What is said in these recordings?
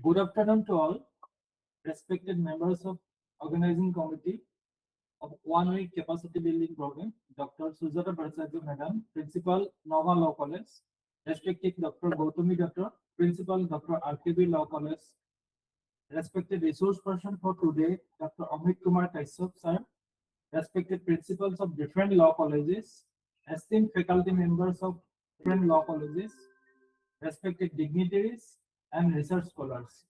Good afternoon to all, respected members of organizing committee of 1 week capacity building program, Dr. Sujata Bhattacharya Madam, Principal Nova Law College, respected Dr. Gautami Doctor, Principal Dr. RKB Law College, respected resource person for today, Dr. Amit Kumar Kaisop sir, respected principals of different law colleges, esteemed faculty members of different law colleges, respected dignitaries and research scholars.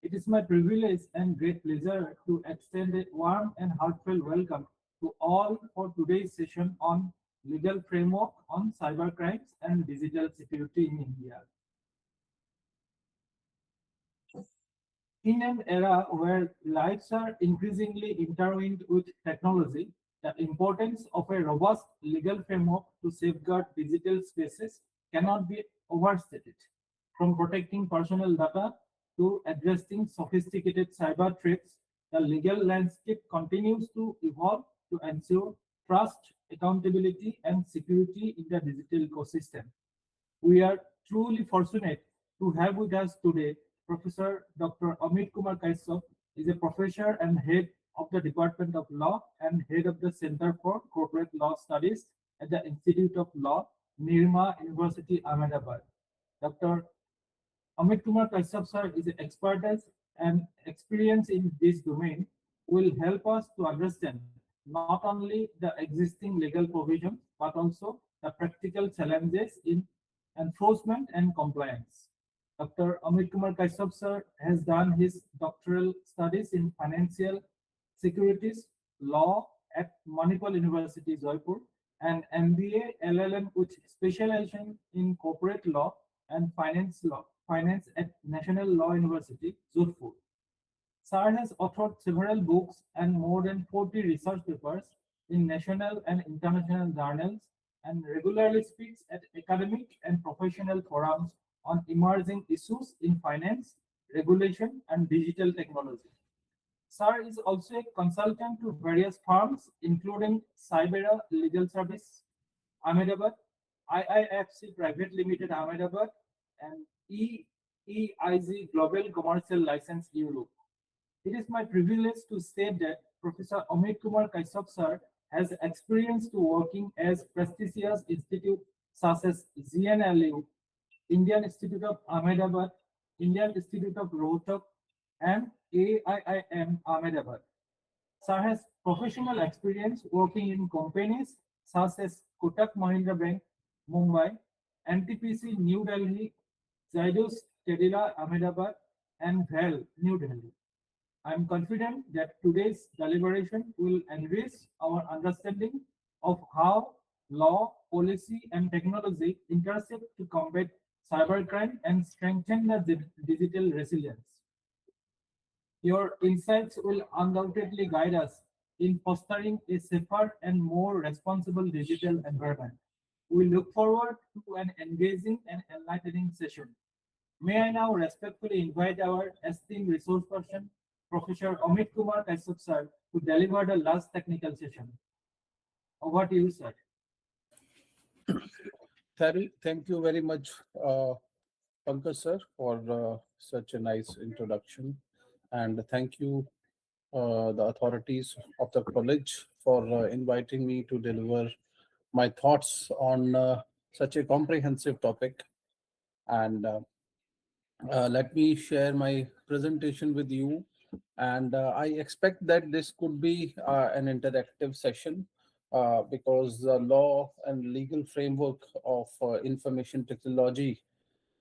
It is my privilege and great pleasure to extend a warm and heartfelt welcome to all for today's session on legal framework on cybercrimes and digital security in India. In an era where lives are increasingly intertwined with technology, the importance of a robust legal framework to safeguard digital spaces cannot be overstated. From protecting personal data to addressing sophisticated cyber threats, the legal landscape continues to evolve to ensure trust, accountability, and security in the digital ecosystem. We are truly fortunate to have with us today Professor Dr. Amit Kumar Kaisop is a professor and head of the Department of Law and head of the Center for Corporate Law Studies at the Institute of Law, Nirma University, Ahmedabad. Dr. Amit Kumar Kaisap sir is an expertise and experience in this domain will help us to understand not only the existing legal provisions but also the practical challenges in enforcement and compliance. Dr. Amit Kumar Kaisap sir has done his doctoral studies in financial securities law at Manipal University, Jaipur, and MBA LLM with specialization in corporate law and finance at National Law University, Jodhpur. Sir has authored several books and more than 40 research papers in national and international journals and regularly speaks at academic and professional forums on emerging issues in finance, regulation, and digital technology. Sir is also a consultant to various firms, including Cybera Legal Service, Ahmedabad, IIFC Private Limited Ahmedabad, and EIG Global Commercial License Europe. It is my privilege to state that Professor Amit Kumar Kaisap sir has experience to working as prestigious institutes such as GNLU, Indian Institute of Ahmedabad, Indian Institute of Rohtak, and AIIM Ahmedabad. Sir has professional experience working in companies such as Kotak Mahindra Bank, Mumbai, NTPC New Delhi, Zydus Tedila Ahmedabad, and VAL New Delhi. I am confident that today's deliberation will enrich our understanding of how law, policy, and technology intersect to combat cybercrime and strengthen the digital resilience. Your insights will undoubtedly guide us in fostering a safer and more responsible digital environment. We look forward to an engaging and enlightening session. May I now respectfully invite our esteemed resource person, Professor Amit Kumar Kaisap sir, to deliver the last technical session. Over to you, sir. Thank you very much, Pankaj sir, for such a nice introduction. And thank you, the authorities of the college, for inviting me to deliver my thoughts on such a comprehensive topic. And let me share my presentation with you. And I expect that this could be an interactive session because the law and legal framework of information technology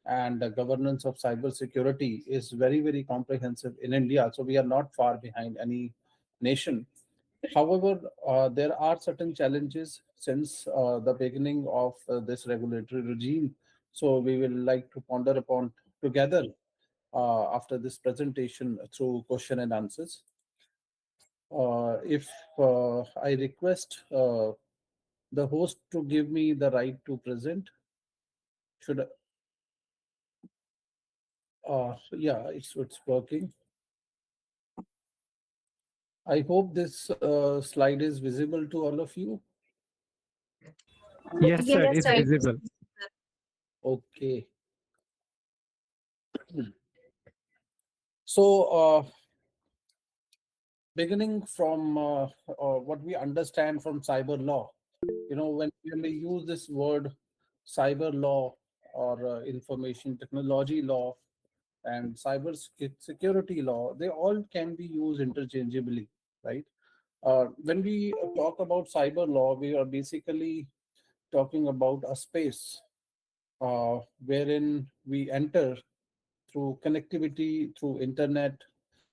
and governance of cybersecurity is very, very comprehensive in India. So we are not far behind any nation. However, there are certain challenges since the beginning of this regulatory regime. So we will like to ponder upon together after this presentation through question and answers. If I request the host to give me the right to present, should yeah, it's working. I hope this slide is visible to all of you. Yes, sir, Yes, it's sir. visible. Okay. So, beginning from what we understand from cyber law, when we use this word cyber law or information technology law and security law, they all can be used interchangeably, right? When we talk about cyber law, we are basically talking about a space wherein we enter through connectivity, through internet,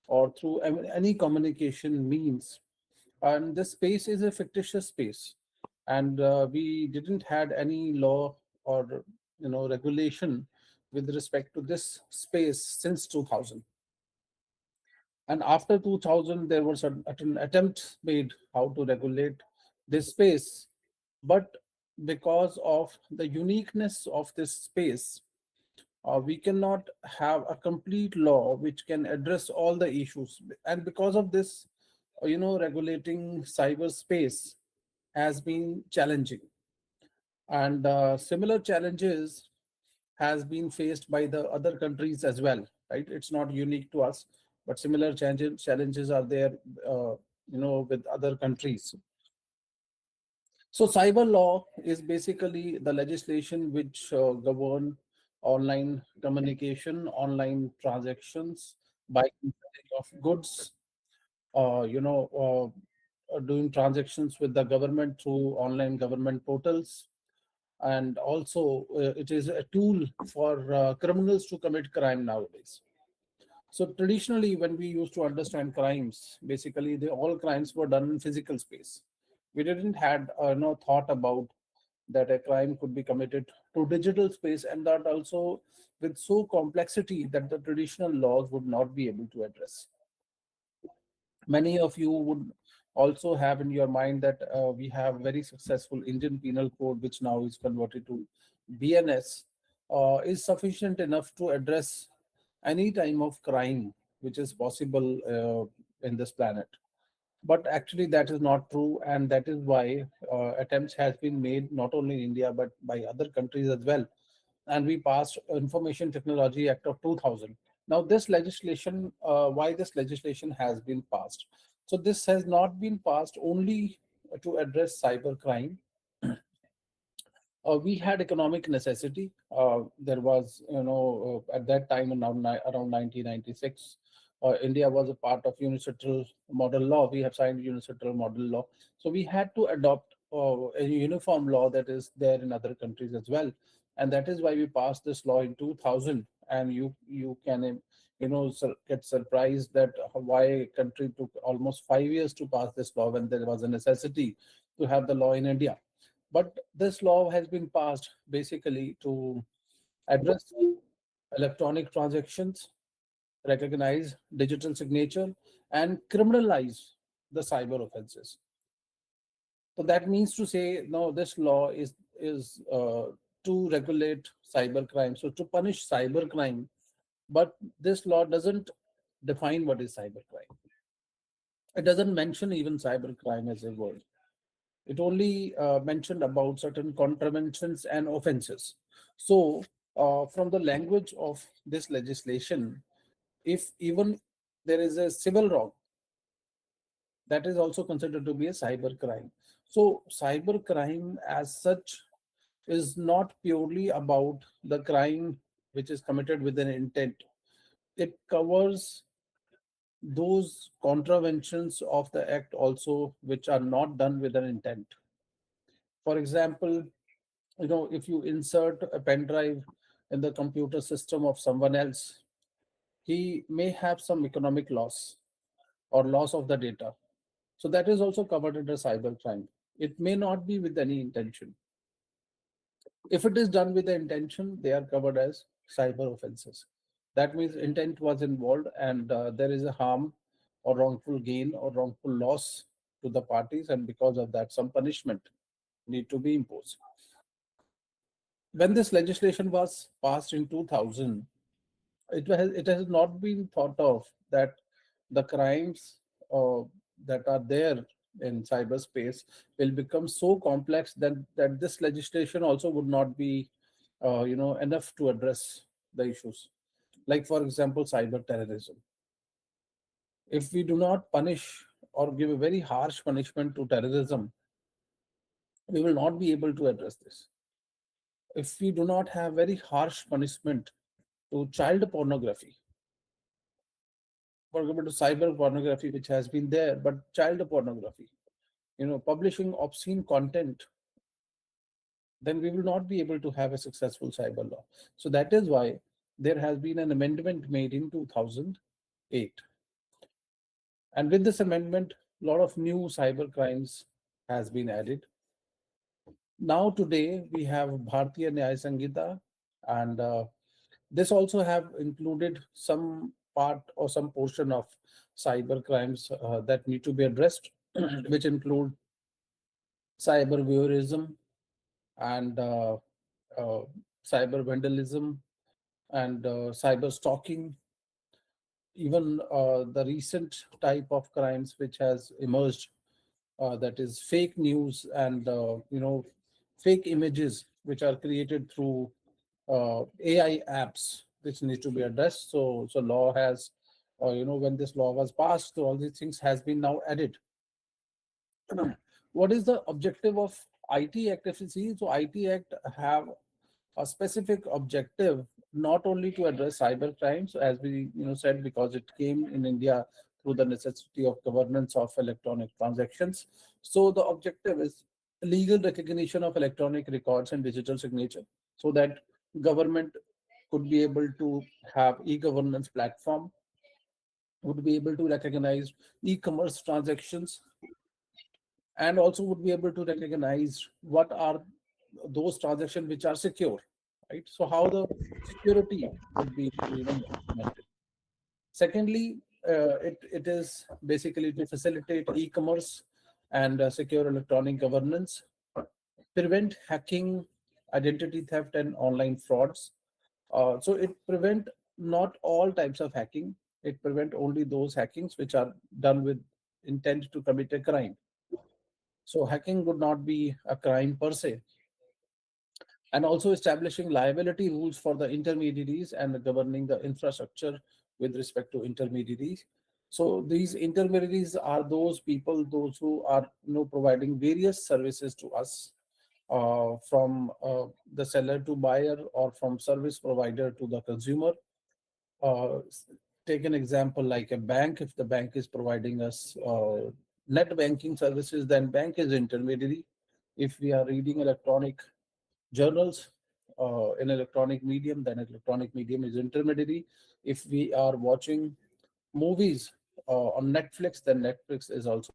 or through any communication means. And this space is a fictitious space, and we didn't had any law or regulation with respect to this space since 2000. And after 2000, there was an attempt made how to regulate this space, but because of the uniqueness of this space, we cannot have a complete law which can address all the issues. And because of this, regulating cyberspace has been challenging. And similar challenges has been faced by the other countries as well, right? It's not unique to us, but similar challenges are there, with other countries. So cyber law is basically the legislation which govern online communication, online transactions, buying and selling of goods, doing transactions with the government through online government portals. And also, it is a tool for criminals to commit crime nowadays. So traditionally, when we used to understand crimes, basically all crimes were done in physical space. We didn't had no thought about that a crime could be committed to digital space, and that also with so complexity that the traditional laws would not be able to address. Many of you would also have in your mind that we have very successful Indian Penal Code, which now is converted to BNS, is sufficient enough to address any time of crime which is possible in this planet. But actually, that is not true, and that is why attempts has been made not only in India but by other countries as well. And we passed Information Technology Act of 2000. Now, this legislation, why this legislation has been passed? So, this has not been passed only to address cybercrime. We had economic necessity. There was, at that time, around 1996, India was a part of unilateral model law. We have signed unilateral model law. So we had to adopt a uniform law that is there in other countries as well. And that is why we passed this law in 2000. And you can, get surprised that why a country took almost 5 years to pass this law when there was a necessity to have the law in India. But this law has been passed basically to address electronic transactions, recognize digital signature, and criminalize the cyber offenses. So that means to say, no, this law is to regulate cyber crime, so to punish cyber crime. But this law doesn't define what is cyber crime. It doesn't mention even cyber crime as a word. It only mentioned about certain contraventions and offenses. So, from the language of this legislation, if even there is a civil wrong, that is also considered to be a cyber crime. So, cyber crime as such is not purely about the crime which is committed with an intent. It covers those contraventions of the act also which are not done with an intent. For example, if you insert a pen drive in the computer system of someone else, he may have some economic loss or loss of the data. So that is also covered under cybercrime. It may not be with any intention. If it is done with the intention, they are covered as cyber offenses. That means intent was involved, and there is a harm or wrongful gain or wrongful loss to the parties, and because of that some punishment need to be imposed. When this legislation was passed in 2000, it has not been thought of that the crimes uh, that are there in cyberspace will become so complex that this legislation also would not be enough to address the issues. Like, for example, cyber terrorism. If we do not punish or give a very harsh punishment to terrorism, we will not be able to address this. If we do not have very harsh punishment to child pornography, for example, to cyber pornography, which has been there, but child pornography, publishing obscene content, then we will not be able to have a successful cyber law. So that is why there has been an amendment made in 2008. And with this amendment, a lot of new cyber crimes has been added. Now today we have Bharatiya Nyaya Sanhita, and this also have included some part or some portion of cyber crimes that need to be addressed, which include cyber voyeurism and uh, cyber vandalism and cyber stalking. Even the recent type of crimes which has emerged, that is fake news and fake images which are created through AI apps, which need to be addressed. So law has, when this law was passed, so all these things has been now added. What is the objective of IT Act? If you see, so IT Act have a specific objective not only to address cyber crimes, as we said, because it came in India through the necessity of governance of electronic transactions. So the objective is legal recognition of electronic records and digital signature, so that government could be able to have e-governance platform, would be able to recognize e-commerce transactions, and also would be able to recognize what are those transactions which are secure, right? So how the security would be implemented. Secondly, it is basically to facilitate e-commerce and secure electronic governance, prevent hacking, identity theft, and online frauds. So it prevent not all types of hacking. It prevent only those hackings which are done with intent to commit a crime. So hacking would not be a crime per se. And also establishing liability rules for the intermediaries and governing the infrastructure with respect to intermediaries. So these intermediaries are those people, those who are providing various services to us, from the seller to buyer, or from service provider to the consumer. Take an example like a bank. If the bank is providing us net banking services, then bank is intermediary. If we are reading electronic journals in electronic medium, then electronic medium is intermediary. If we are watching movies on Netflix, then Netflix is also